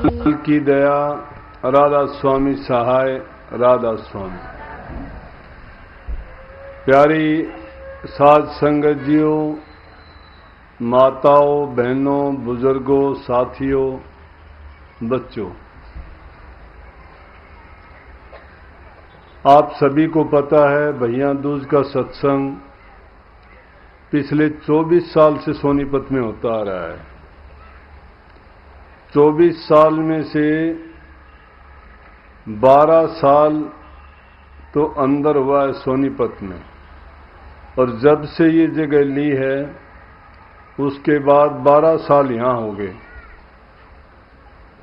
की दया राधा स्वामी सहाय राधा स्वामी। प्यारी साध संगत जियों, माताओं, बहनों, बुजुर्गों, साथियों, बच्चों, आप सभी को पता है भैया दूज का सत्संग पिछले 24 साल से सोनीपत में होता आ रहा है। 24 साल में से 12 साल तो अंदर हुआ है सोनीपत में, और जब से ये जगह ली है उसके बाद 12 साल यहां हो गए।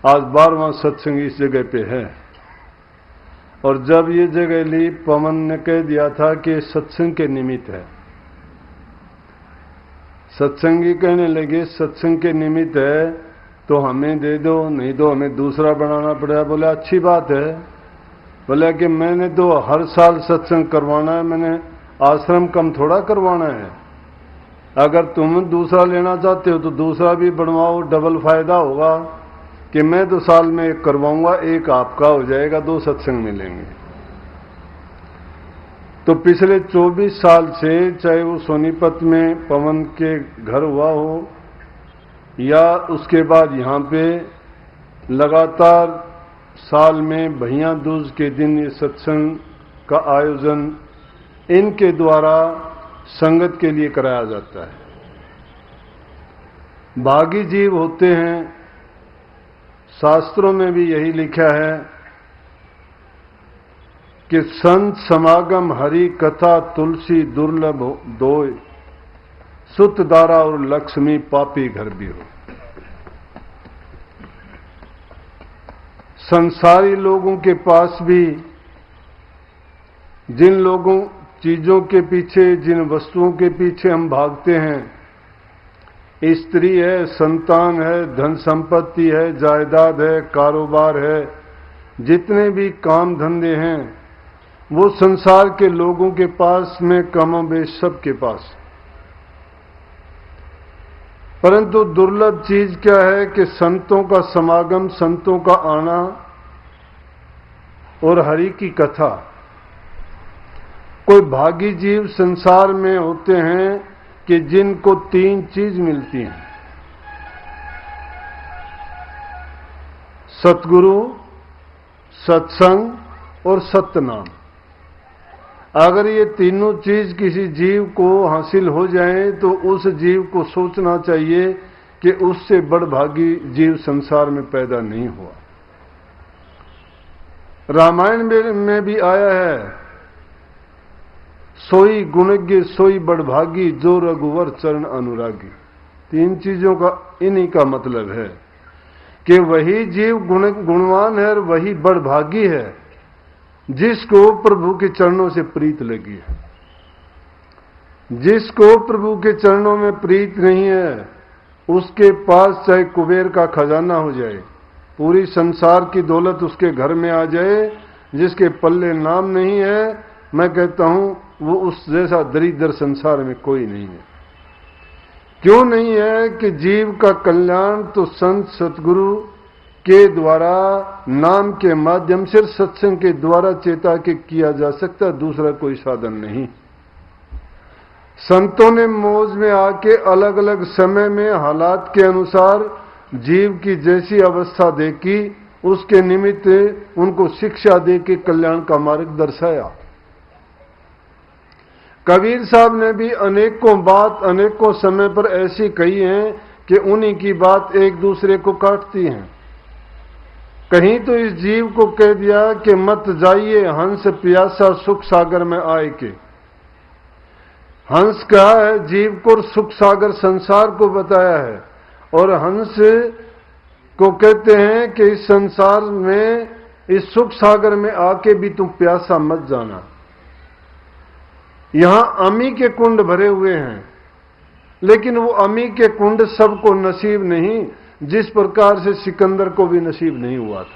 आज 12वां सत्संग इस जगह पे है। और जब ये जगह ली, पवन ने कह दिया था कि सत्संग के निमित्त है। सत्संगी कहने लगे सत्संग के निमित्त है तो हमें दे दो, नहीं तो हमें दूसरा बनाना पड़ेगा। बोले अच्छी बात है। बोले कि मैंने तो हर साल सत्संग करवाना है, मैंने आश्रम कम थोड़ा करवाना है। अगर तुम दूसरा लेना चाहते हो तो दूसरा भी बनवाओ, डबल फायदा होगा कि मैं तो साल में एक करवाऊंगा, एक आपका हो जाएगा, 2 सत्संग मिलेंगे। तो पिछले 24 साल से चाहे वो सोनीपत में पवन के घर हुआ हो या उसके बाद यहाँ पे लगातार साल में भैया दूज के दिन ये सत्संग का आयोजन इनके द्वारा संगत के लिए कराया जाता है। भागी जीव होते हैं, शास्त्रों में भी यही लिखा है कि संत समागम हरि कथा तुलसी दुर्लभ दोय, सुत दारा और लक्ष्मी पापी घर भी हो। संसारी लोगों के पास भी जिन लोगों चीजों के पीछे, जिन वस्तुओं के पीछे हम भागते हैं, स्त्री है, संतान है, धन संपत्ति है, जायदाद है, कारोबार है, जितने भी काम धंधे हैं वो संसार के लोगों के पास में कमोबेश सबके पास। परंतु दुर्लभ चीज क्या है कि संतों का समागम, संतों का आना और हरि की कथा। कोई भागी जीव संसार में होते हैं कि जिनको 3 चीज मिलती हैं, सतगुरु, सत्संग और सत्यनाम। अगर ये तीनों चीज किसी जीव को हासिल हो जाए तो उस जीव को सोचना चाहिए कि उससे बड़भागी जीव संसार में पैदा नहीं हुआ। रामायण में भी आया है, सोई गुणज्ञ सोई बड़भागी जो रघुवर चरण अनुरागी। 3 चीजों का इन्हीं का मतलब है कि वही जीव गुणवान है और वही बड़भागी है जिसको प्रभु के चरणों से प्रीत लगी है। जिसको प्रभु के चरणों में प्रीत नहीं है उसके पास चाहे कुबेर का खजाना हो जाए, पूरी संसार की दौलत उसके घर में आ जाए, जिसके पल्ले नाम नहीं है, मैं कहता हूं वो उस जैसा दरिद्र संसार में कोई नहीं है। क्यों नहीं है कि जीव का कल्याण तो संत सतगुरु के द्वारा, नाम के माध्यम से, सत्संग के द्वारा चेता के किया जा सकता, दूसरा कोई साधन नहीं। संतों ने मौज में आके अलग अलग समय में हालात के अनुसार जीव की जैसी अवस्था देखी, उसके निमित्त उनको शिक्षा दे के कल्याण का मार्ग दर्शाया। कबीर साहब ने भी अनेकों बात अनेकों समय पर ऐसी कही है कि उन्हीं की बात एक दूसरे को काटती हैं। कहीं तो इस जीव को कह दिया कि मत जाइए हंस प्यासा सुख सागर में आए के। हंस का है जीव को सुख सागर संसार को बताया है, और हंस को कहते हैं कि इस संसार में, इस सुख सागर में आके भी तुम प्यासा मत जाना। यहां अमी के कुंड भरे हुए हैं, लेकिन वो अमी के कुंड सबको नसीब नहीं, जिस प्रकार से सिकंदर को भी नसीब नहीं हुआ था।